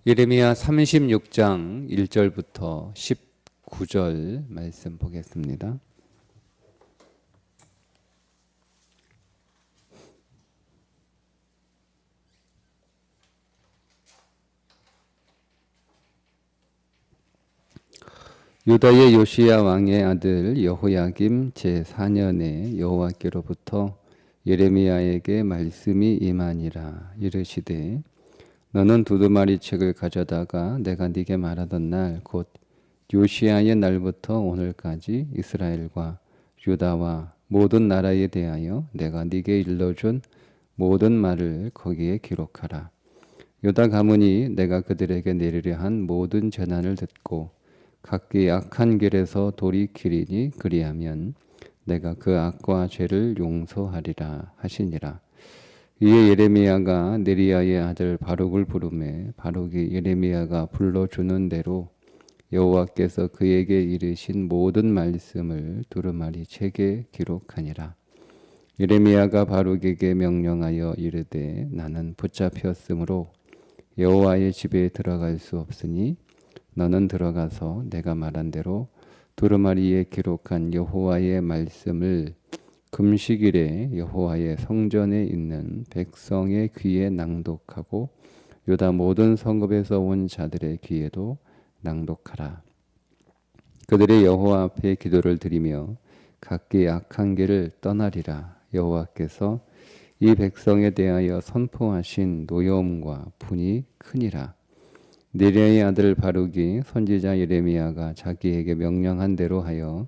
예레미야 36장 1절부터 19절 말씀 보겠습니다. 유다의 요시야 왕의 아들 여호야김 제4년에 여호와께로부터 예레미야에게 말씀이 임하니라. 이르시되 너는 두루마리 책을 가져다가 내가 네게 말하던 날 곧 요시야의 날부터 오늘까지 이스라엘과 유다와 모든 나라에 대하여 내가 네게 일러준 모든 말을 거기에 기록하라. 유다 가문이 내가 그들에게 내리려 한 모든 재난을 듣고 각기 악한 길에서 돌이키리니 그리하면 내가 그 악과 죄를 용서하리라 하시니라. 이에 예레미야가 네리야의 아들 바룩을 부르매 바룩이 예레미야가 불러주는 대로 여호와께서 그에게 이르신 모든 말씀을 두루마리 책에 기록하니라. 예레미야가 바룩에게 명령하여 이르되 나는 붙잡혔으므로 여호와의 집에 들어갈 수 없으니 너는 들어가서 내가 말한 대로 두루마리에 기록한 여호와의 말씀을 금식일에 여호와의 성전에 있는 백성의 귀에 낭독하고 유다 모든 성읍에서 온 자들의 귀에도 낭독하라. 그들의 여호와 앞에 기도를 드리며 각기 악한 길을 떠나리라. 여호와께서 이 백성에 대하여 선포하신 노여움과 분이 크니라. 네리야의 아들 바룩이 선지자 예레미야가 자기에게 명령한 대로 하여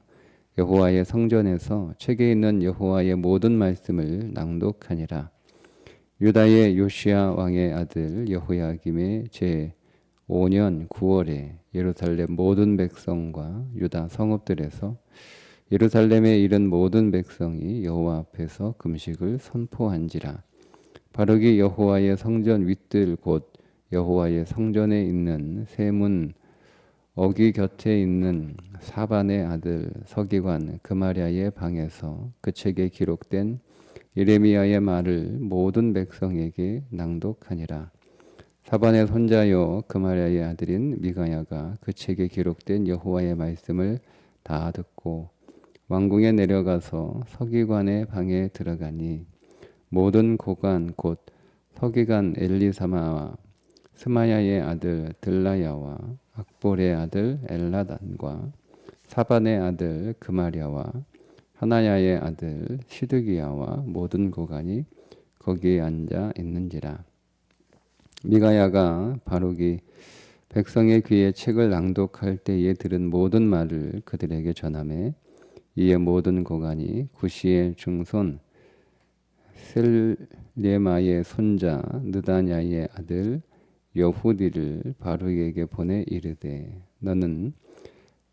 여호와의 성전에서 책에 있는 여호와의 모든 말씀을 낭독하니라. 유다의 요시야 왕의 아들 여호야김의 제5년 9월에 예루살렘 모든 백성과 유다 성읍들에서 예루살렘에 이른 모든 백성이 여호와 앞에서 금식을 선포한지라. 바룩이 여호와의 성전 윗들 곧 여호와의 성전에 있는 세문 어기 곁에 있는 사반의 아들 서기관 그마랴의 방에서 그 책에 기록된 예레미야의 말을 모든 백성에게 낭독하니라. 사반의 손자요 그마랴의 아들인 미가야가 그 책에 기록된 여호와의 말씀을 다 듣고 왕궁에 내려가서 서기관의 방에 들어가니 모든 고관 곧 서기관 엘리사마와 스마야의 아들 들라야와 악볼의 아들 엘라단과 사반의 아들 그마랴와 하나야의 아들 시드기야와 모든 고관이 거기에 앉아 있는지라. 미가야가 바룩이 백성의 귀에 책을 낭독할 때에 들은 모든 말을 그들에게 전하매 이에 모든 고관이 구시의 중손 셀레마의 손자 느다냐의 아들 여후디를 바룩에게 보내 이르되 너는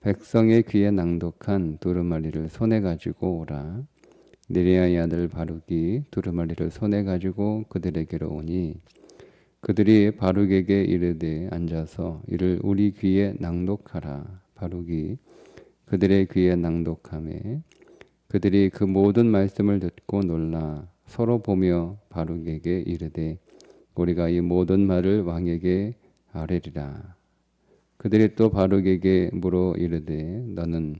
백성의 귀에 낭독한 두루마리를 손에 가지고 오라. 네리야의 아들 바룩이 두루마리를 손에 가지고 그들에게로 오니 그들이 바룩에게 이르되 앉아서 이를 우리 귀에 낭독하라. 바룩이 그들의 귀에 낭독하매 그들이 그 모든 말씀을 듣고 놀라 서로 보며 바룩에게 이르되 우리가 이 모든 말을 왕에게 아뢰리라. 그들이 또 바룩에게 물어 이르되 너는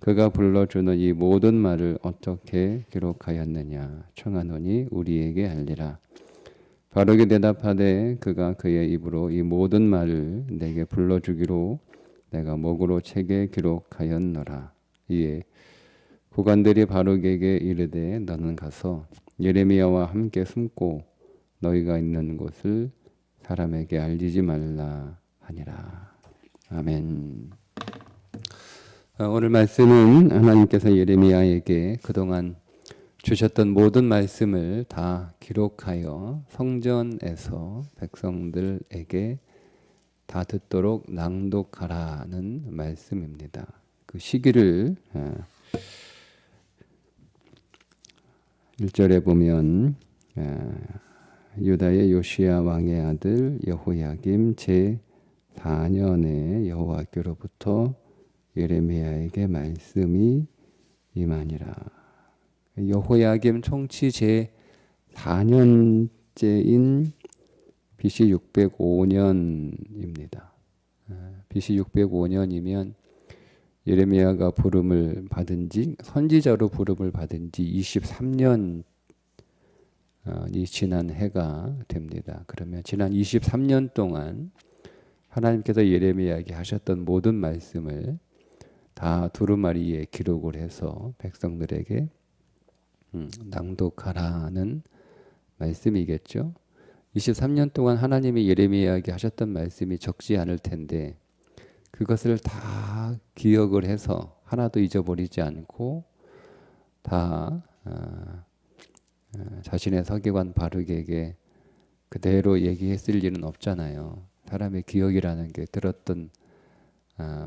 그가 불러주는 이 모든 말을 어떻게 기록하였느냐 청하노니 우리에게 알리라. 바룩이 대답하되 그가 그의 입으로 이 모든 말을 내게 불러주기로 내가 목으로 책에 기록하였노라. 이에 고관들이 바룩에게 이르되 너는 가서 예레미야와 함께 숨고 너희가 있는 곳을 사람에게 알리지 말라 하니라. 아멘. 오늘 말씀은 하나님께서 예레미야에게 그동안 주셨던 모든 말씀을 다 기록하여 성전에서 백성들에게 다 듣도록 낭독하라는 말씀입니다. 그 시기를 1절에 보면 유다의 요시야 왕의 아들 여호야김 제4년에 여호와께로부터 예레미야에게 말씀이 임하니라. 여호야김 통치 제4년째인 BC 605년입니다. BC 605년이면 예레미야가 부름을 받은 지, 선지자로 부름을 받은 지 23년이 지난 해가 됩니다. 그러면 지난 23년 동안 하나님께서 예레미야에게 하셨던 모든 말씀을 다 두루마리에 기록을 해서 백성들에게 낭독하라는 말씀이겠죠. 23년 동안 하나님이 예레미야에게 하셨던 말씀이 적지 않을 텐데 그것을 다 기억을 해서 하나도 잊어버리지 않고 다 자신의 서기관 바룩에게 그대로 얘기했을 일은 없잖아요. 사람의 기억이라는 게 들었던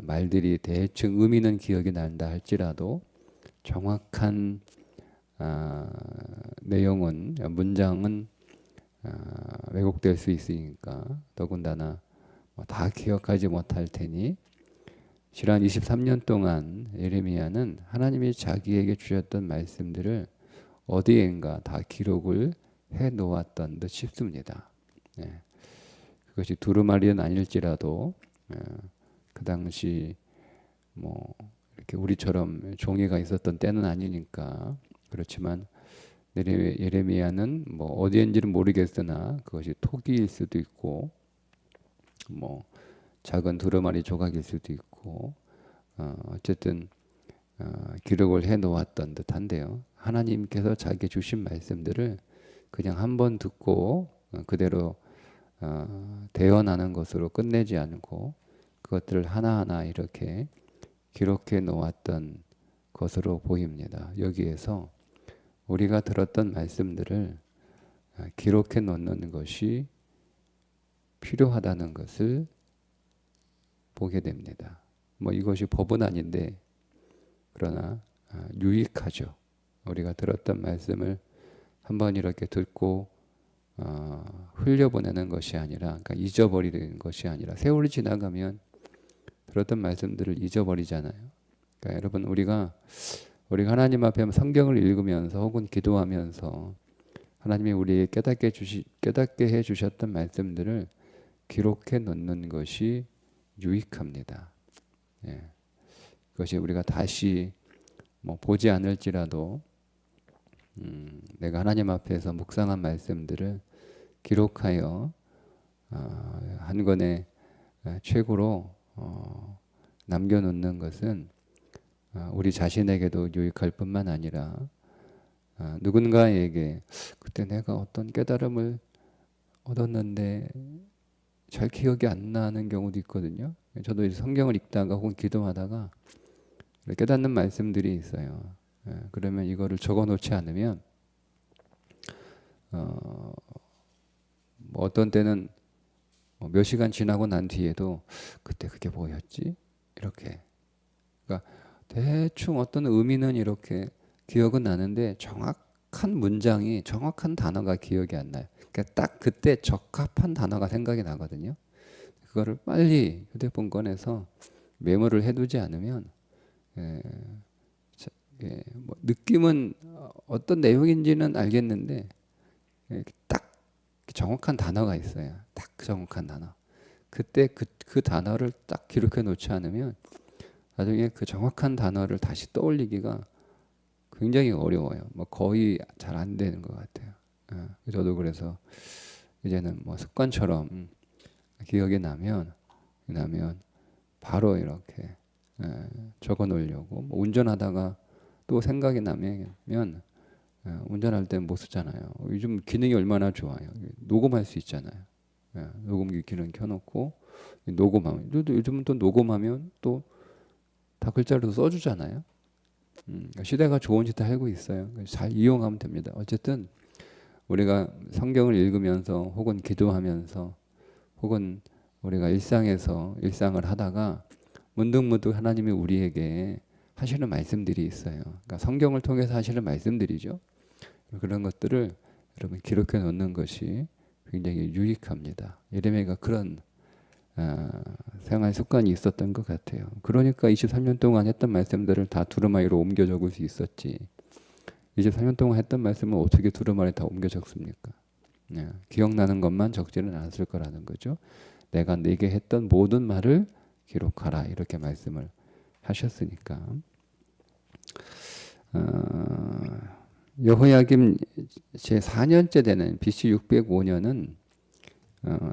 말들이 대충 의미는 기억이 난다 할지라도 정확한 내용은, 문장은 왜곡될 수 있으니까 더군다나 다 기억하지 못할 테니 지난 23년 동안 예레미야는 하나님이 자기에게 주셨던 말씀들을 어디엔가 다 기록을 해 놓았던 듯 싶습니다. 그것이 두루마리는 아닐지라도 그 당시 뭐 이렇게 우리처럼 종이가 있었던 때는 아니니까 그렇지만 예레미야는 뭐 어디인지는 모르겠으나 그것이 토기일 수도 있고 뭐 작은 두루마리 조각일 수도 있고 어쨌든 기록을 해 놓았던 듯한데요. 하나님께서 자기 주신 말씀들을 그냥 한번 듣고 그대로 대언하는 것으로 끝내지 않고 그것들을 하나하나 이렇게 기록해 놓았던 것으로 보입니다. 여기에서 우리가 들었던 말씀들을 기록해 놓는 것이 필요하다는 것을 보게 됩니다. 뭐 이것이 법은 아닌데 그러나 유익하죠. 우리가 들었던 말씀을 한번 이렇게 듣고 흘려보내는 것이 아니라, 그러니까 잊어버리는 것이 아니라 세월이 지나가면 들었던 말씀들을 잊어버리잖아요. 그러니까 여러분 우리가 하나님 앞에 성경을 읽으면서 혹은 기도하면서 하나님이 우리에게 깨닫게 해 주셨던 말씀들을 기록해 놓는 것이 유익합니다. 그것이 우리가 다시 뭐 보지 않을지라도 내가 하나님 앞에서 묵상한 말씀들을 기록하여 한 권의 책으로 남겨놓는 것은 우리 자신에게도 유익할 뿐만 아니라 누군가에게 그때 내가 어떤 깨달음을 얻었는데 잘 기억이 안 나는 경우도 있거든요. 저도 이제 성경을 읽다가 혹은 기도하다가 깨닫는 말씀들이 있어요. 그러면 이거를 적어놓지 않으면 뭐 어떤 때는 몇 시간 지나고 난 뒤에도 그때 그게 뭐였지? 이렇게. 그러니까 대충 어떤 의미는 이렇게 기억은 나는데 정확한 문장이, 정확한 단어가 기억이 안 나요. 그러니까 딱 그때 적합한 단어가 생각이 나거든요. 그거를 빨리 휴대폰 꺼내서 메모를 해두지 않으면 뭐 느낌은 어떤 내용인지는 알겠는데 딱 정확한 단어가 있어요. 딱 정확한 단어. 그때 그 단어를 딱 기록해 놓지 않으면 나중에 그 정확한 단어를 다시 떠올리기가 굉장히 어려워요. 뭐 거의 잘 안 되는 것 같아요. 저도 그래서 이제는 뭐 습관처럼 기억이 나면 바로 이렇게 적어 놓으려고. 뭐 운전하다가 또 생각이 나면 운전할 때 못 쓰잖아요. 요즘 기능이 얼마나 좋아요. 녹음할 수 있잖아요. 녹음기 기능 켜놓고 녹음하면, 요즘은 또 녹음하면 또 다 글자로 써주잖아요. 시대가 좋은 짓 알고 있어요. 잘 이용하면 됩니다. 어쨌든 우리가 성경을 읽으면서 혹은 기도하면서 혹은 우리가 일상을 하다가 문득문득 하나님이 우리에게 하시는 말씀들이 있어요. 그러니까 성경을 통해서 하시는 말씀들이죠. 그런 것들을 여러분 기록해 놓는 것이 굉장히 유익합니다. 예레미야가 그런 생활 습관이 있었던 것 같아요. 그러니까 23년 동안 했던 말씀들을 다 두루마리로 옮겨 적을 수 있었지. 23년 동안 했던 말씀을 어떻게 두루마리에 다 옮겨 적습니까? 기억나는 것만 적지는 않았을 거라는 거죠. 내가 네게 했던 모든 말을 기록하라 이렇게 말씀을 하셨으니까. 여호야김 제 4년째 되는 BC 605년은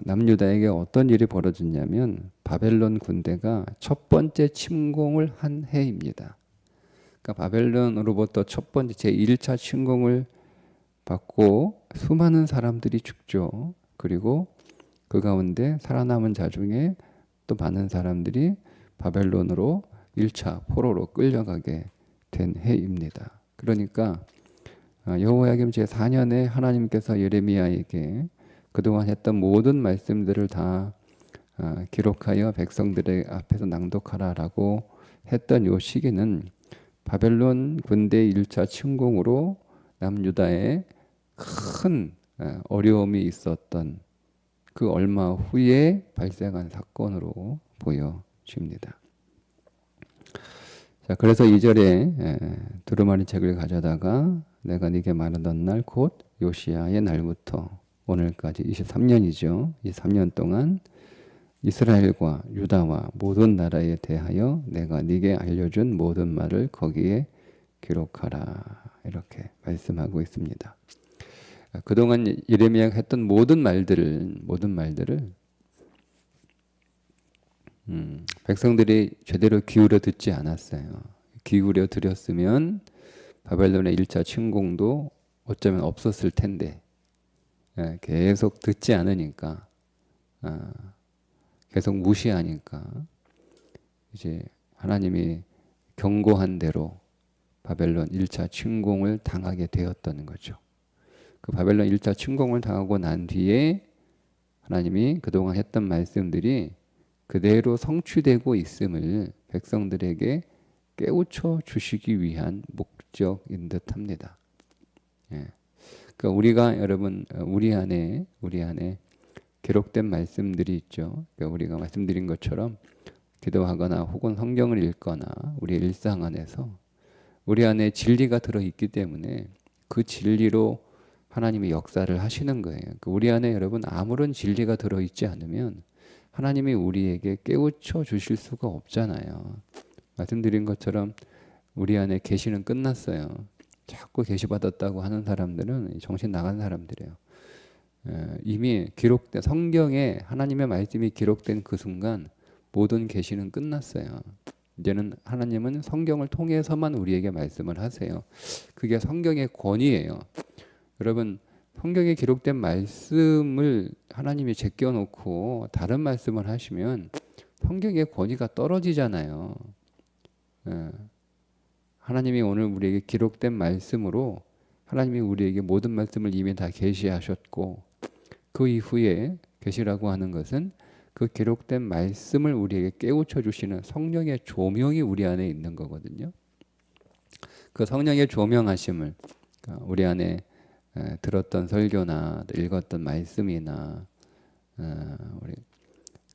남유다에게 어떤 일이 벌어졌냐면 바벨론 군대가 첫 번째 침공을 한 해입니다. 그러니까 바벨론으로부터 첫 번째 제1차 침공을 받고 수많은 사람들이 죽죠. 그리고 그 가운데 살아남은 자 중에 또 많은 사람들이 바벨론으로 1차 포로로 끌려가게 된 해입니다. 그러니까 여호야김 제4년에 하나님께서 예레미야에게 그동안 했던 모든 말씀들을 다 기록하여 백성들의 앞에서 낭독하라라고 했던 요 시기는 바벨론 군대 1차 침공으로 남유다에 큰 어려움이 있었던 그 얼마 후에 발생한 사건으로 보여집니다. 자, 그래서 2절에 두루마리 책을 가져다가 내가 네게 말하던 날 곧 요시야의 날부터 오늘까지 23년이죠. 이 3년 동안 이스라엘과 유다와 모든 나라에 대하여 내가 네게 알려준 모든 말을 거기에 기록하라 이렇게 말씀하고 있습니다. 그동안 예레미야가 했던 모든 말들을 백성들이 제대로 기울여 듣지 않았어요. 기울여 들였으면 바벨론의 1차 침공도 어쩌면 없었을 텐데 계속 듣지 않으니까 계속 무시하니까 이제 하나님이 경고한 대로 바벨론 1차 침공을 당하게 되었다는 거죠. 그 바벨론 1차 침공을 당하고 난 뒤에 하나님이 그동안 했던 말씀들이 그대로 성취되고 있음을 백성들에게 깨우쳐 주시기 위한 목적인 듯합니다. 그러니까 우리가 여러분 우리 안에 기록된 말씀들이 있죠. 그러니까 우리가 말씀드린 것처럼 기도하거나 혹은 성경을 읽거나 우리의 일상 안에서 우리 안에 진리가 들어 있기 때문에 그 진리로 하나님이 역사를 하시는 거예요. 그러니까 우리 안에 여러분 아무런 진리가 들어 있지 않으면 하나님이 우리에게 깨우쳐 주실 수가 없잖아요. 말씀드린 것처럼 우리 안에 계시는 끝났어요. 자꾸 계시 받았다고 하는 사람들은 정신 나간 사람들이에요. 이미 기록된 성경에 하나님의 말씀이 기록된 그 순간 모든 계시는 끝났어요. 이제는 하나님은 성경을 통해서만 우리에게 말씀을 하세요. 그게 성경의 권위예요. 여러분 성경에 기록된 말씀을 하나님이 제껴놓고 다른 말씀을 하시면 성경의 권위가 떨어지잖아요. 하나님이 오늘 우리에게 기록된 말씀으로 하나님이 우리에게 모든 말씀을 이미 다 계시하셨고 그 이후에 계시라고 하는 것은 그 기록된 말씀을 우리에게 깨우쳐 주시는 성령의 조명이 우리 안에 있는 거거든요. 그 성령의 조명하심을 우리 안에 들었던 설교나 읽었던 말씀이나 우리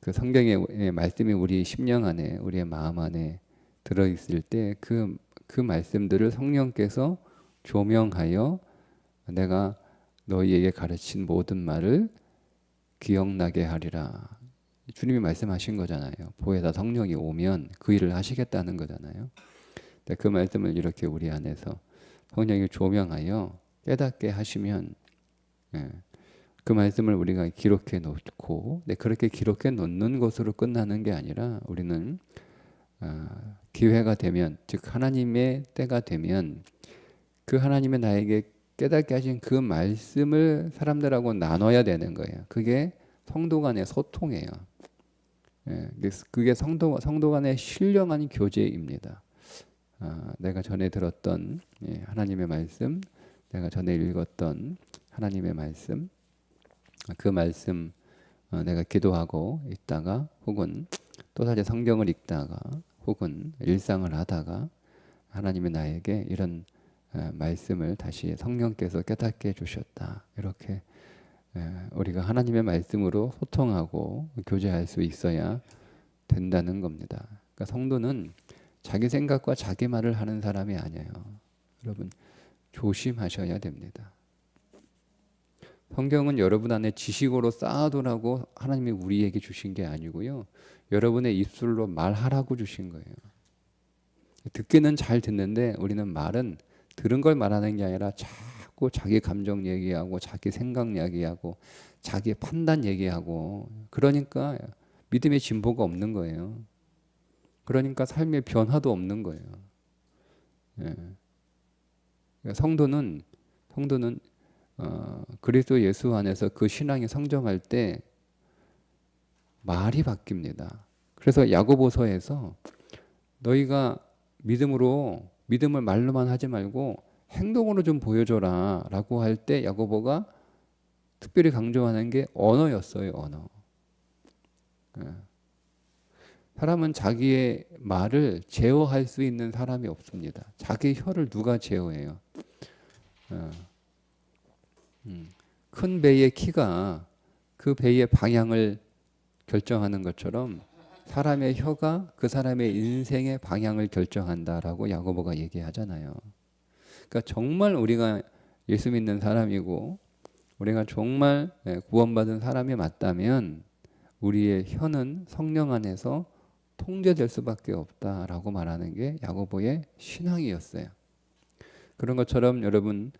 그 성경의 말씀이 우리 심령 안에 우리의 마음 안에 들어 있을 때 그 말씀들을 성령께서 조명하여 내가 너희에게 가르친 모든 말을 기억나게 하리라. 주님이 말씀하신 거잖아요. 보혜사 성령이 오면 그 일을 하시겠다는 거잖아요. 그 말씀을 이렇게 우리 안에서 성령이 조명하여 깨닫게 하시면 그 말씀을 우리가 기록해 놓고 그렇게 기록해 놓는 것으로 끝나는 게 아니라 우리는 기회가 되면 즉 하나님의 때가 되면 그 하나님의 나에게 깨닫게 하신 그 말씀을 사람들하고 나눠야 되는 거예요. 그게 성도 간의 소통이에요. 그게 성도 간의 신령한 교제입니다. 내가 전에 들었던 하나님의 말씀, 내가 전에 읽었던 하나님의 말씀, 그 말씀 내가 기도하고 있다가 혹은 또다시 성경을 읽다가 혹은 일상을 하다가 하나님이 나에게 이런 말씀을 다시 성령께서 깨닫게 해주셨다. 이렇게 우리가 하나님의 말씀으로 소통하고 교제할 수 있어야 된다는 겁니다. 그러니까 성도는 자기 생각과 자기 말을 하는 사람이 아니에요. 여러분 조심하셔야 됩니다. 성경은 여러분 안에 지식으로 쌓아두라고 하나님이 우리에게 주신 게 아니고요. 여러분의 입술로 말하라고 주신 거예요. 듣기는 잘 듣는데 우리는 말은 들은 걸 말하는 게 아니라 자꾸 자기 감정 얘기하고 자기 생각 얘기하고 자기 판단 얘기하고 그러니까 믿음의 진보가 없는 거예요. 그러니까 삶의 변화도 없는 거예요. 예. 그러니까 성도는 그리스도 예수 안에서 그 신앙이 성장할 때 말이 바뀝니다. 그래서 야고보서에서 너희가 믿음을 말로만 하지 말고 행동으로 좀 보여줘라 라고 할 때 야고보가 특별히 강조하는 게 언어였어요. 언어. 사람은 자기의 말을 제어할 수 있는 사람이 없습니다. 자기 혀를 누가 제어해요? 큰 배의 키가 그 배의 방향을 결정하는 것처럼 사람의 혀가 그 사람의 인생의 방향을 결정한다라고 야고보가 얘기하잖아요. 그러니까 정말 우리가 예수 믿는 사람이고 우리가 정말 구원받은 사람이 맞다면 우리의 혀는 성령 안에서 통제될 수밖에 없다라고 말하는 게 야고보의 신앙이었어요. 그런 것처럼 여러분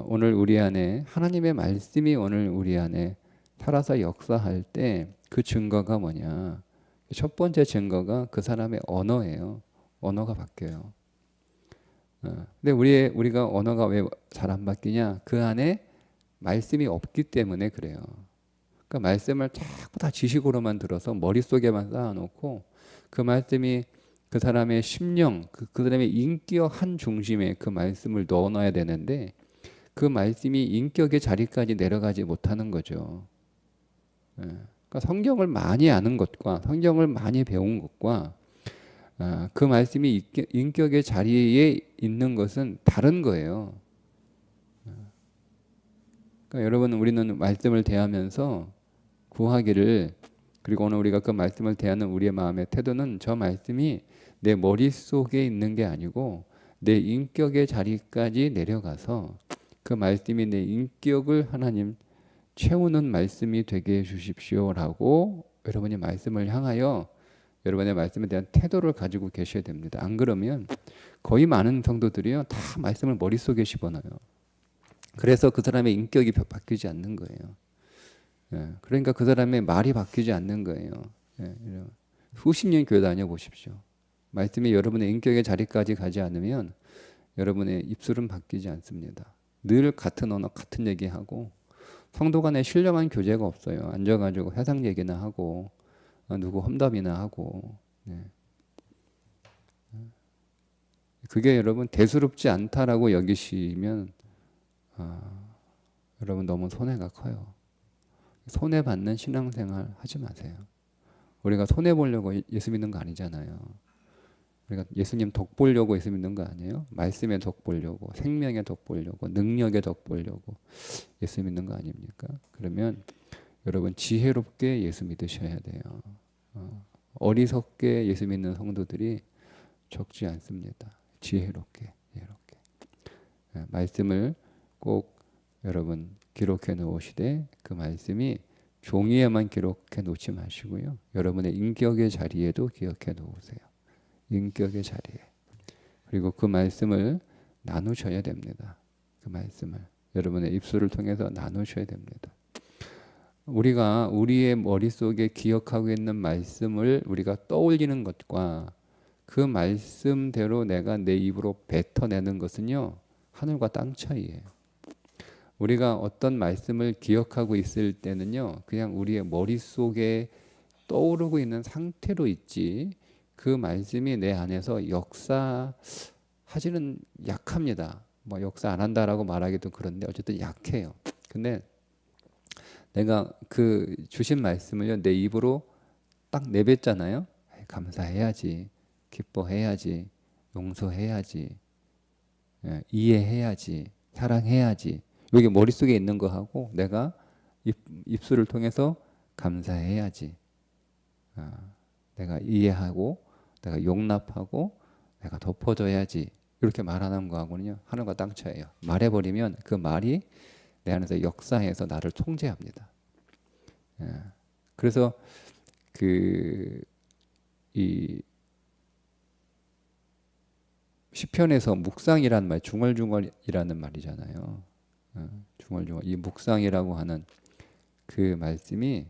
오늘 우리 안에 하나님의 말씀이 오늘 우리 안에 살아서 역사할 때 그 증거가 뭐냐? 첫 번째 증거가 그 사람의 언어예요. 언어가 바뀌어요. 근데 우리가 언어가 왜 잘 안 바뀌냐? 그 안에 말씀이 없기 때문에 그래요. 그러니까 말씀을 자꾸 다 지식으로만 들어서 머릿속에만 쌓아놓고 그 말씀이 그 사람의 심령, 그 사람의 인격 한 중심에 그 말씀을 넣어놔야 되는데 그 말씀이 인격의 자리까지 내려가지 못하는 거죠. 그러니까 성경을 많이 아는 것과 성경을 많이 배운 것과 그 말씀이 인격의 자리에 있는 것은 다른 거예요. 그러니까 여러분 우리는 말씀을 대하면서 구하기를 그리고 오늘 우리가 그 말씀을 대하는 우리의 마음의 태도는 저 말씀이 내 머릿속에 있는 게 아니고 내 인격의 자리까지 내려가서 그 말씀이 내 인격을 하나님 채우는 말씀이 되게 해 주십시오라고 여러분이 말씀을 향하여 여러분의 말씀에 대한 태도를 가지고 계셔야 됩니다. 안 그러면 거의 많은 성도들이요 다 말씀을 머릿속에 집어넣어요. 그래서 그 사람의 인격이 바뀌지 않는 거예요. 그러니까 그 사람의 말이 바뀌지 않는 거예요. 수십 년 교회 다녀보십시오. 말씀이 여러분의 인격의 자리까지 가지 않으면 여러분의 입술은 바뀌지 않습니다. 늘 같은 언어 같은 얘기하고 성도 간에 신령한 교제가 없어요. 앉아가지고 세상 얘기나 하고 누구 험담이나 하고 그게 여러분 대수롭지 않다라고 여기시면 여러분 너무 손해가 커요. 손해받는 신앙생활 하지 마세요. 우리가 손해보려고 예수 믿는 거 아니잖아요. 우리가 예수님 덕 보려고 예수 믿는 거 아니에요? 말씀의 덕 보려고, 생명의 덕 보려고, 능력의 덕 보려고 예수 믿는 거 아닙니까? 그러면 여러분 지혜롭게 예수 믿으셔야 돼요. 어리석게 예수 믿는 성도들이 적지 않습니다. 지혜롭게, 이렇게 말씀을 꼭 여러분 기록해 놓으시되 그 말씀이 종이에만 기록해 놓지 마시고요. 여러분의 인격의 자리에도 기억해 놓으세요. 인격의 자리에. 그리고 그 말씀을 나누셔야 됩니다. 그 말씀을 여러분의 입술을 통해서 나누셔야 됩니다. 우리가 우리의 머릿속에 기억하고 있는 말씀을 우리가 떠올리는 것과 그 말씀대로 내가 내 입으로 뱉어내는 것은요 하늘과 땅 차이예요. 우리가 어떤 말씀을 기억하고 있을 때는요 그냥 우리의 머릿속에 떠오르고 있는 상태로 있지 그 말씀이 내 안에서 역사하지는 약합니다. 뭐 역사 안 한다라고 말하기도 그런데 어쨌든 약해요. 근데 내가 그 주신 말씀을요 내 입으로 딱 내뱉잖아요. 감사해야지, 기뻐해야지, 용서해야지, 이해해야지, 사랑해야지. 이게 머릿속에 있는 거하고 내가 입술을 통해서 감사해야지, 내가 이해하고 내가 용납하고 내가 덮어줘야지 이렇게 말하는 거하고는요 하늘과 땅 차이예요. 말해버리면 그 말이 내 안에서 역사해서 나를 통제합니다. 그래서 이 시편에서 묵상이라는 말, 중얼중얼이라는 말이잖아요. 중얼중얼. 이 묵상이라고 하는 그 말씀이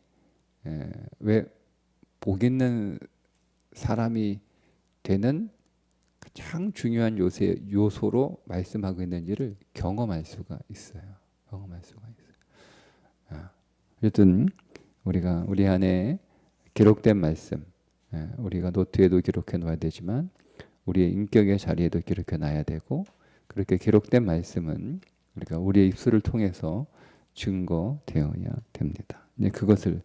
왜 복 있는 사람이 되는 가장 중요한 요소로 말씀하고 있는지를 경험할 수가 있어요. 경험할 수가 있어요. 어쨌든 우리가 우리 안에 기록된 말씀, 우리가 노트에도 기록해 놓아야 되지만 우리의 인격의 자리에도 기록해 놔야 되고, 그렇게 기록된 말씀은 우리가 우리의 입술을 통해서 증거되어야 됩니다. 이제 그것을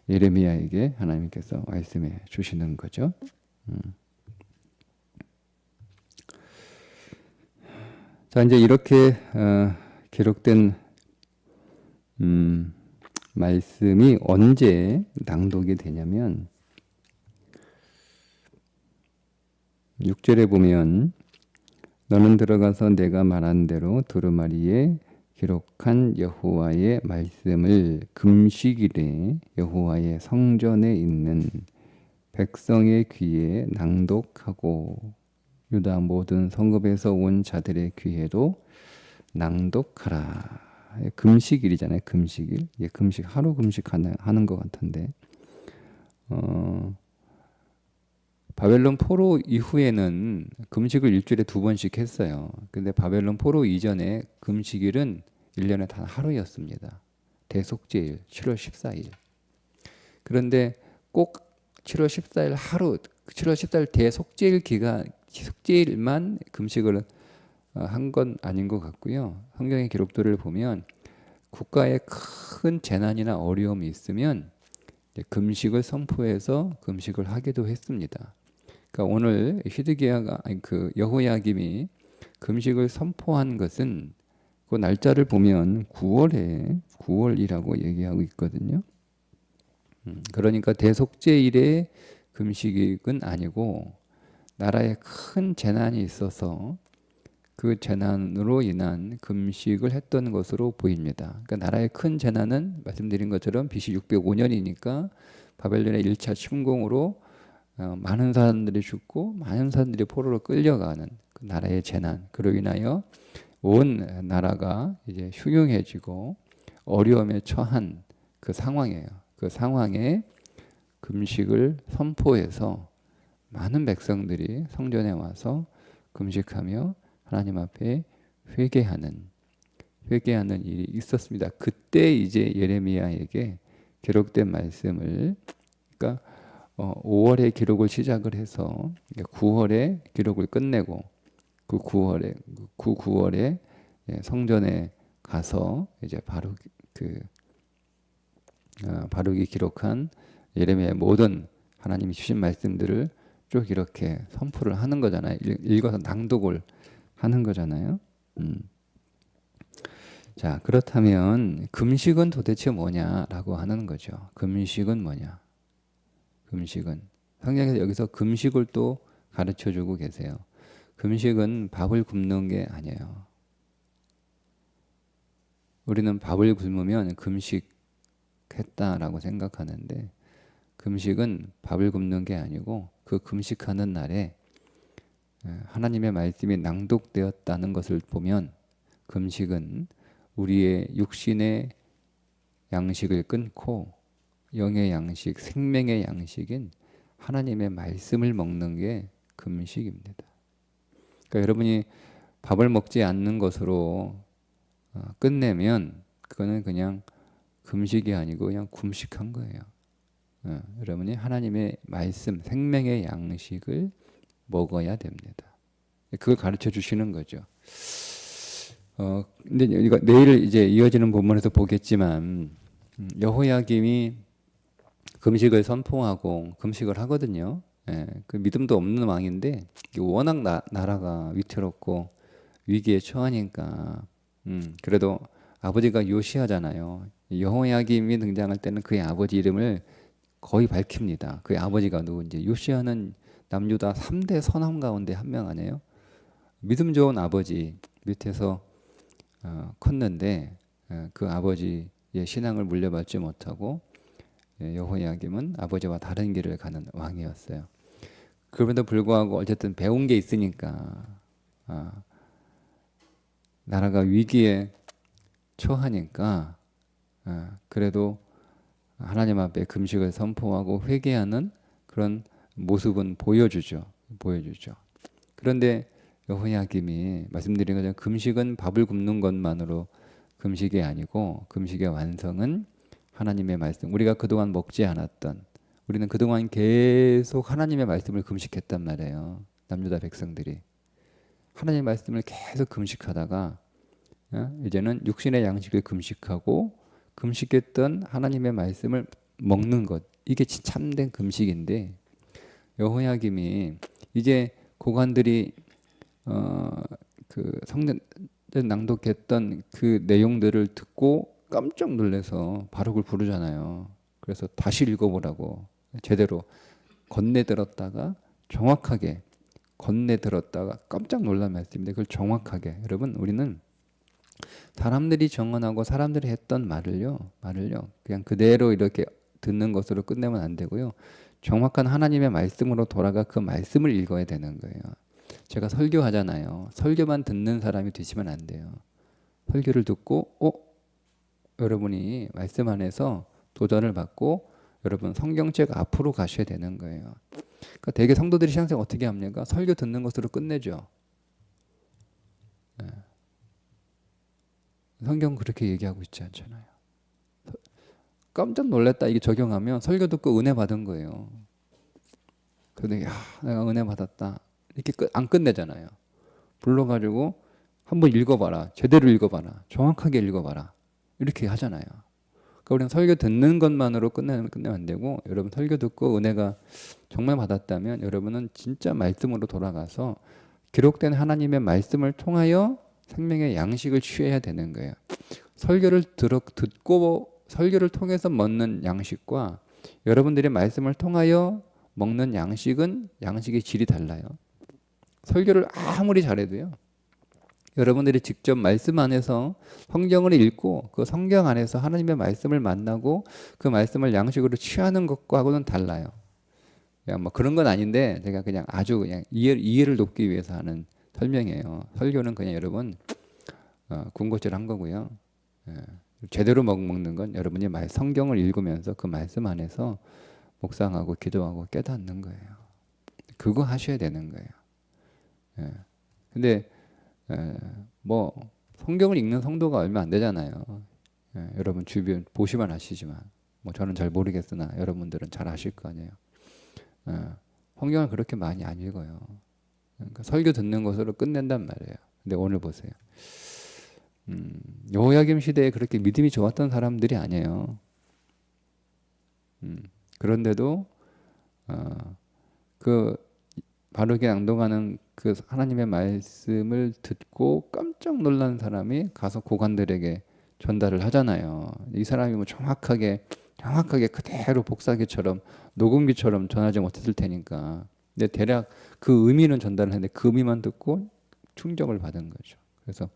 예레미야에게 하나님께서 말씀해 주시는 거죠. 자, 이제 이렇게 기록된 말씀이 언제 낭독이 되냐면 6절에 보면 너는 들어가서 내가 말한 대로 두루마리에 기록한 여호와의 말씀을 금식일에 여호와의 성전에 있는 백성의 귀에 낭독하고 유다 모든 성읍에서 온 자들의 귀에도 낭독하라. 금식일이잖아요. 금식일. 예, 금식 하루 금식하는 것 같은데 바벨론 포로 이후에는 금식을 일주일에 2번씩 했어요. 근데 바벨론 포로 이전에 금식일은 1년에 단 하루였습니다. 대속죄일 7월 14일. 그런데 꼭 7월 14일 하루, 7월 14일 대속죄일 속죄일만 금식을 한 건 아닌 것 같고요. 성경의 기록들을 보면 국가에 큰 재난이나 어려움이 있으면 금식을 선포해서 금식을 하기도 했습니다. 그러니까 오늘 히드기야가 여호야김이 금식을 선포한 것은 그 날짜를 보면 9월이라고 얘기하고 있거든요. 그러니까 대속죄일의 금식은 아니고 나라에 큰 재난이 있어서 그 재난으로 인한 금식을 했던 것으로 보입니다. 그러니까 나라의 큰 재난은 말씀드린 것처럼 BC 605년이니까 바벨론의 1차 침공으로 많은 사람들이 죽고 많은 사람들이 포로로 끌려가는 그 나라의 재난, 그로 인하여 온 나라가 이제 흉흉해지고 어려움에 처한 그 상황이에요. 그 상황에 금식을 선포해서 많은 백성들이 성전에 와서 금식하며 하나님 앞에 회개하는 일이 있었습니다. 그때 이제 예레미야에게 기록된 말씀을, 그러니까 5월에 기록을 시작을 해서 9월에 기록을 끝내고 그 9월에 성전에 가서 이제 바룩이 기록한 예레미야의 모든 하나님이 주신 말씀들을 쭉 이렇게 선포를 하는 거잖아요. 읽어서 낭독을 하는 거잖아요. 자, 그렇다면 금식은 도대체 뭐냐라고 하는 거죠. 금식은 뭐냐? 금식은 성경에서 여기서 금식을 또 가르쳐 주고 계세요. 금식은 밥을 굶는 게 아니에요. 우리는 밥을 굶으면 금식했다라고 생각하는데 금식은 밥을 굶는 게 아니고 그 금식하는 날에 하나님의 말씀이 낭독되었다는 것을 보면 금식은 우리의 육신의 양식을 끊고 영의 양식, 생명의 양식인 하나님의 말씀을 먹는 게 금식입니다. 그러니까 여러분이 밥을 먹지 않는 것으로 끝내면 그거는 그냥 금식이 아니고 그냥 금식한 거예요. 여러분이 하나님의 말씀, 생명의 양식을 먹어야 됩니다. 그걸 가르쳐 주시는 거죠. 근데 이거 내일 이제 이어지는 본문에서 보겠지만 여호야김이 금식을 선포하고 금식을 하거든요. 그 믿음도 없는 왕인데 워낙 나라가 위태롭고 위기에 처하니까 그래도 아버지가 요시야잖아요. 여호야김이 등장할 때는 그의 아버지 이름을 거의 밝힙니다. 그의 아버지가 누군지. 요시야는 남유다 3대 선왕 가운데 한 명 아니에요? 믿음 좋은 아버지 밑에서 컸는데 그 아버지의 신앙을 물려받지 못하고 여호야김은 아버지와 다른 길을 가는 왕이었어요. 그럼에도 불구하고 어쨌든 배운 게 있으니까 나라가 위기에 처하니까 그래도 하나님 앞에 금식을 선포하고 회개하는 그런 모습은 보여주죠. 그런데 여호야김이 말씀드린 것처럼 금식은 밥을 굶는 것만으로 금식이 아니고 금식의 완성은 하나님의 말씀. 우리가 그동안 먹지 않았던, 우리는 그동안 계속 하나님의 말씀을 금식했단 말이에요. 남유다 백성들이 하나님의 말씀을 계속 금식하다가 이제는 육신의 양식을 금식하고 금식했던 하나님의 말씀을 먹는 것, 이게 참된 금식인데 여호야김이 이제 고관들이 그 성전 낭독했던 그 내용들을 듣고 깜짝 놀라서 바룩을 부르잖아요. 그래서 다시 읽어보라고 제대로 건네들었다가 정확하게 건네들었다가 깜짝 놀란 말씀인데 그걸 정확하게 여러분 우리는 사람들이 정언하고 사람들이 했던 말을요 그냥 그대로 이렇게 듣는 것으로 끝내면 안 되고요. 정확한 하나님의 말씀으로 돌아가 그 말씀을 읽어야 되는 거예요. 제가 설교하잖아요. 설교만 듣는 사람이 되시면 안 돼요. 설교를 듣고 여러분이 말씀 안에서 도전을 받고 여러분 성경책 앞으로 가셔야 되는 거예요. 그러니까 대개 성도들이 신앙생활 어떻게 합니까? 설교 듣는 것으로 끝내죠. 성경 그렇게 얘기하고 있지 않잖아요. 깜짝 놀랐다 이게 적용하면 설교 듣고 은혜 받은 거예요. 그런데 내가 은혜 받았다 이렇게 안 끝내잖아요. 불러가지고 한번 읽어봐라, 제대로 읽어봐라, 정확하게 읽어봐라 이렇게 하잖아요. 그러니까 우리는 설교 듣는 것만으로 끝내면 안 되고 여러분 설교 듣고 은혜가 정말 받았다면 여러분은 진짜 말씀으로 돌아가서 기록된 하나님의 말씀을 통하여 생명의 양식을 취해야 되는 거예요. 설교를 듣고 설교를 통해서 먹는 양식과 여러분들이 말씀을 통하여 먹는 양식의 질이 달라요. 설교를 아무리 잘해도요. 여러분들이 직접 말씀 안에서 성경을 읽고 그 성경 안에서 하나님의 말씀을 만나고 그 말씀을 양식으로 취하는 것과는 달라요. 뭐 그런 건 아닌데 제가 그냥 아주 그냥 이해를 돕기 위해서 하는 설명이에요. 설교는 그냥 여러분 군것질 한 거고요. 제대로 먹는 건 여러분이 성경을 읽으면서 그 말씀 안에서 묵상하고 기도하고 깨닫는 거예요. 그거 하셔야 되는 거예요. 근데 뭐 성경을 읽는 성도가 얼마 안 되잖아요. 여러분 주변 보시면 아시지만 뭐 저는 잘 모르겠으나 여러분들은 잘 아실 거 아니에요. 성경을 그렇게 많이 안 읽어요. 그러니까 설교 듣는 것으로 끝낸단 말이에요. 근데 오늘 보세요. 여호야김 시대에 그렇게 믿음이 좋았던 사람들이 아니에요. 그런데도 그 바르게 낭독하는 그 하나님의 말씀을 듣고 깜짝 놀란 사람이 가서 고관들에게 전달을 하잖아요. 이 사람이 뭐 정확하게 그대로 복사기처럼 녹음기처럼 전하지 못했을 테니까. 근데 대략 그 의미는 전달을 했는데 그 의미만 듣고 충격을 받은 거죠. 그래서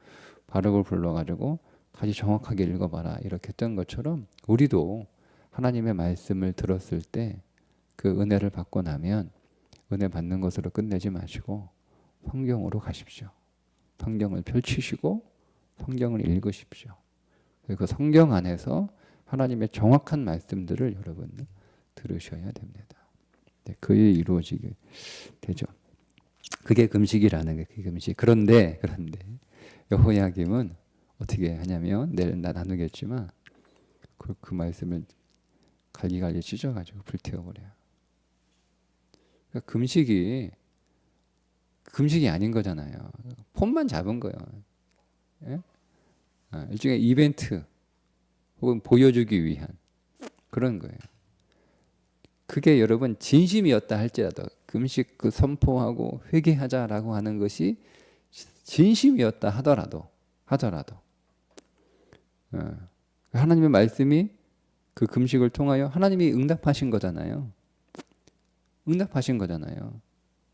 바룩을 불러가지고 다시 정확하게 읽어봐라 이렇게 했던 것처럼 우리도 하나님의 말씀을 들었을 때 그 은혜를 받고 나면 은혜 받는 것으로 끝내지 마시고 성경으로 가십시오. 성경을 펼치시고 성경을 읽으십시오. 그 성경 안에서 하나님의 정확한 말씀들을 여러분 들으셔야 됩니다. 네, 그게 이루어지게 되죠. 그게 금식이라는 게 그게 금식. 그런데 여호야김은 어떻게 하냐면 내일 나누겠지만 그 말씀을 갈기갈기 찢어가지고 불태워버려요. 그러니까 금식이 아닌 거잖아요. 폼만 잡은 거예요. 예? 일종의 이벤트 혹은 보여주기 위한 그런 거예요. 그게 여러분 진심이었다 할지라도 금식 그 선포하고 회개하자라고 하는 것이 진심이었다 하더라도 하나님의 말씀이 그 금식을 통하여 하나님이 응답하신 거잖아요.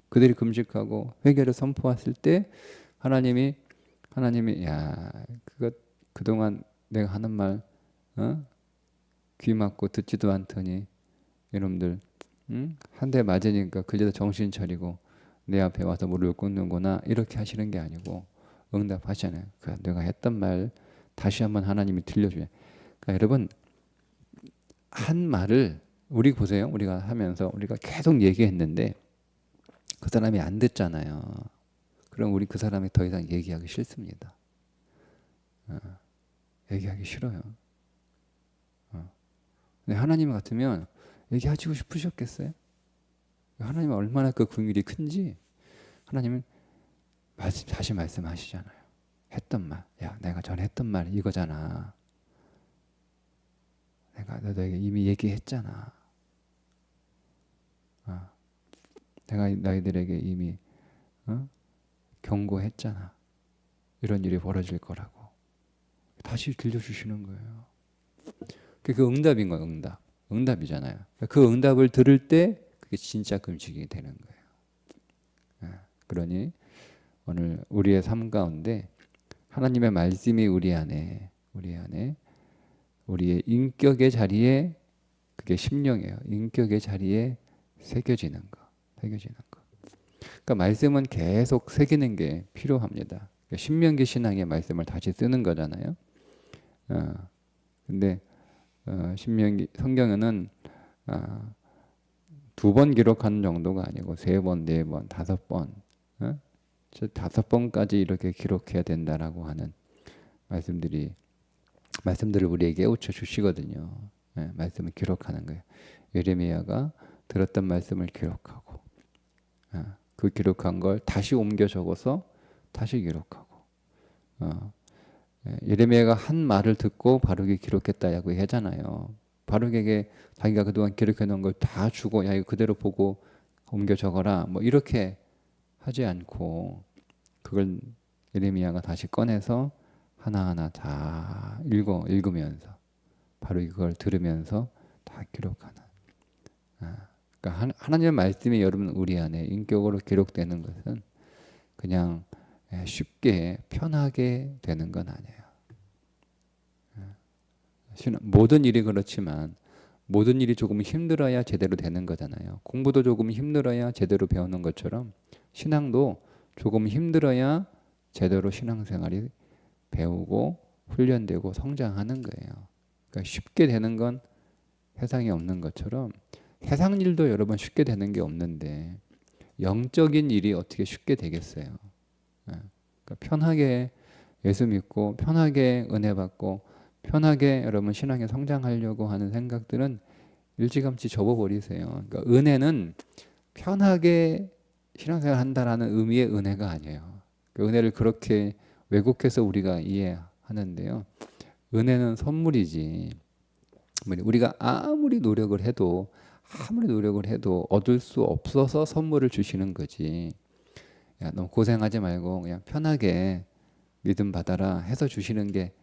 그들이 금식하고 회개를 선포했을 때 하나님이 그동안 내가 하는 말 귀 막고 듣지도 않더니 이놈들 한 대 맞으니까 그제서 정신 차리고 내 앞에 와서 무릎을 꿇는구나 이렇게 하시는 게 아니고 응답하잖아요. 내가 했던 말 다시 한번 하나님이 들려줘요. 그러니까 여러분 한 말을 우리 보세요. 우리가 하면서 우리가 계속 얘기했는데 그 사람이 안 듣잖아요. 그럼 우리 그 사람이 더 이상 얘기하기 싫습니다. 얘기하기 싫어요. 근데 하나님 같으면 얘기하시고 싶으셨겠어요? 하나님은 얼마나 그 긍휼이 큰지 하나님은 다시 말씀하시잖아요. 했던 말, 야 내가 전에 했던 말 이거잖아. 내가 너에게 이미 얘기했잖아. 내가 너희들에게 이미 경고했잖아. 이런 일이 벌어질 거라고. 다시 들려주시는 거예요. 그 응답인 거예요. 응답이잖아요. 그 응답을 들을 때 그게 진짜 금식이 되는 거예요. 그러니 오늘 우리의 삶 가운데 하나님의 말씀이 우리 안에 우리의 인격의 자리에 그게 심령이에요. 인격의 자리에 새겨지는 거. 그러니까 말씀은 계속 새기는 게 필요합니다. 그러니까 신명기 신앙의 말씀을 다시 쓰는 거잖아요. 근데 신명기 성경에는 2번 기록하는 정도가 아니고 3번, 4번, 5번, 5번까지 이렇게 기록해야 된다라고 하는 말씀들을 우리에게 깨우쳐 주시거든요. 말씀을 기록하는 거예요. 예레미야가 들었던 말씀을 기록하고 그 기록한 걸 다시 옮겨 적어서 다시 기록하고 예레미야가 한 말을 듣고 바룩이 기록했다고 하잖아요. 바룩에게 자기가 그동안 기록해 놓은 걸 다 주고 야 이거 그대로 보고 옮겨 적어라 뭐 이렇게 하지 않고 그걸 예레미야가 다시 꺼내서 하나하나 다 읽으면서 바룩이 그걸 들으면서 다 기록하는 그러니까 하나님의 말씀이 여러분 우리 안에 인격으로 기록되는 것은 그냥 쉽게 편하게 되는 건 아니에요. 모든 일이 그렇지만 모든 일이 조금 힘들어야 제대로 되는 거잖아요. 공부도 조금 힘들어야 제대로 배우는 것처럼 신앙도 조금 힘들어야 제대로 신앙생활이 배우고 훈련되고 성장하는 거예요. 그러니까 쉽게 되는 건 세상에 없는 것처럼 세상 일도 여러분 쉽게 되는 게 없는데 영적인 일이 어떻게 쉽게 되겠어요? 그러니까 편하게 예수 믿고 편하게 은혜 받고 편하게 여러분 신앙에 성장하려고 하는 생각들은 일찌감치 접어버리세요. 그러니까 은혜는 편하게 신앙생활 한다라는 의미의 은혜가 아니에요. 그 은혜를 그렇게 왜곡해서 우리가 이해하는데요. 은혜는 선물이지. 우리가 아무리 노력을 해도 얻을 수 없어서 선물을 주시는 거지. 야, 너무 고생하지 말고 그냥 편하게 믿음 받아라 해서 주시는 게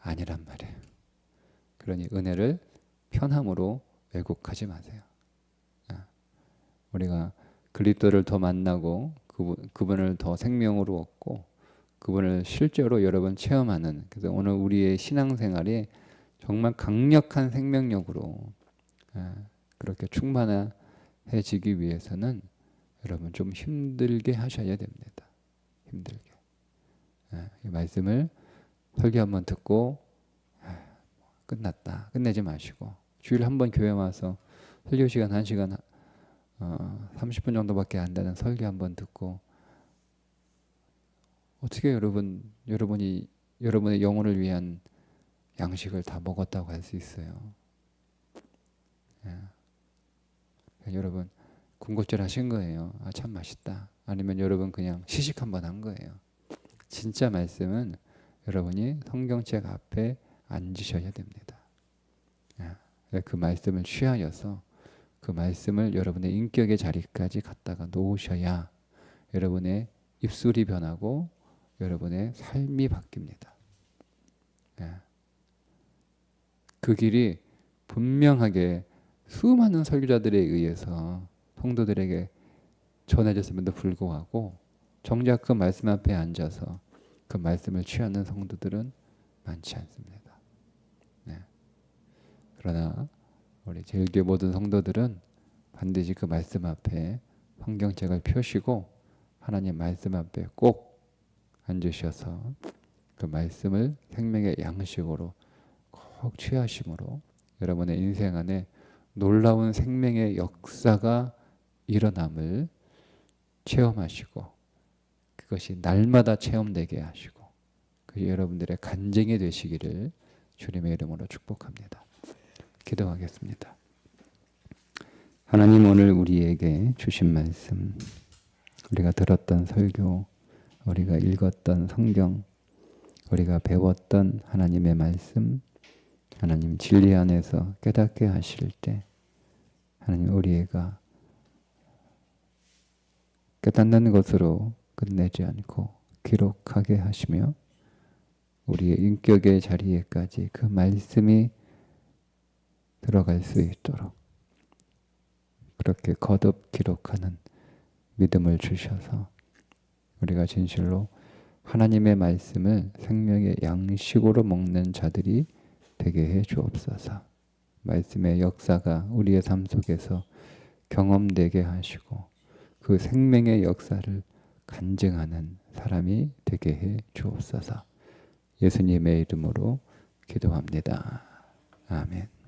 아니란 말이에요. 그러니 은혜를 편함으로 왜곡하지 마세요. 우리가 그리스도를 더 만나고 그분을 더 생명으로 얻고 그분을 실제로 여러 번 체험하는 그래서 오늘 우리의 신앙생활이 정말 강력한 생명력으로 그렇게 충만해지기 위해서는 여러분 좀 힘들게 하셔야 됩니다. 힘들게. 이 말씀을 설교 한번 듣고 끝났다. 끝내지 마시고 주일 한 번 교회 와서 설교 시간 1시간 30분 정도밖에 안 되는 설교 한번 듣고 어떻게 여러분이 여러분의 영혼을 위한 양식을 다 먹었다고 할 수 있어요. 여러분 군것질 하신 거예요. 아, 참 맛있다. 아니면 여러분 그냥 시식 한번 한 거예요. 진짜 말씀은 여러분이 성경책 앞에 앉으셔야 됩니다. 그 말씀을 취하여서 그 말씀을 여러분의 인격의 자리까지 갖다가 놓으셔야 여러분의 입술이 변하고 여러분의 삶이 바뀝니다. 그 길이 분명하게 수많은 설교자들에 의해서 성도들에게 전해졌음에도 불구하고 정작 그 말씀 앞에 앉아서 그 말씀을 취하는 성도들은 많지 않습니다. 그러나 우리 제일교회 모든 성도들은 반드시 그 말씀 앞에 성경책을 펴시고 하나님 말씀 앞에 꼭 앉으셔서 그 말씀을 생명의 양식으로 꼭 취하심으로 여러분의 인생 안에 놀라운 생명의 역사가 일어남을 체험하시고 그것이 날마다 체험되게 하시고 그 여러분들의 간증이 되시기를 주님의 이름으로 축복합니다. 기도하겠습니다. 하나님, 오늘 우리에게 주신 말씀, 우리가 들었던 설교, 우리가 읽었던 성경, 우리가 배웠던 하나님의 말씀, 하나님 진리 안에서 깨닫게 하실 때 하나님 우리가 깨닫는 것으로 끝내지 않고 기록하게 하시며 우리의 인격의 자리에까지 그 말씀이 들어갈 수 있도록 그렇게 거듭 기록하는 믿음을 주셔서 우리가 진실로 하나님의 말씀을 생명의 양식으로 먹는 자들이 되게 해 주옵소서. 말씀의 역사가 우리의 삶 속에서 경험되게 하시고 그 생명의 역사를 간증하는 사람이 되게 해 주옵소서. 예수님의 이름으로 기도합니다. 아멘.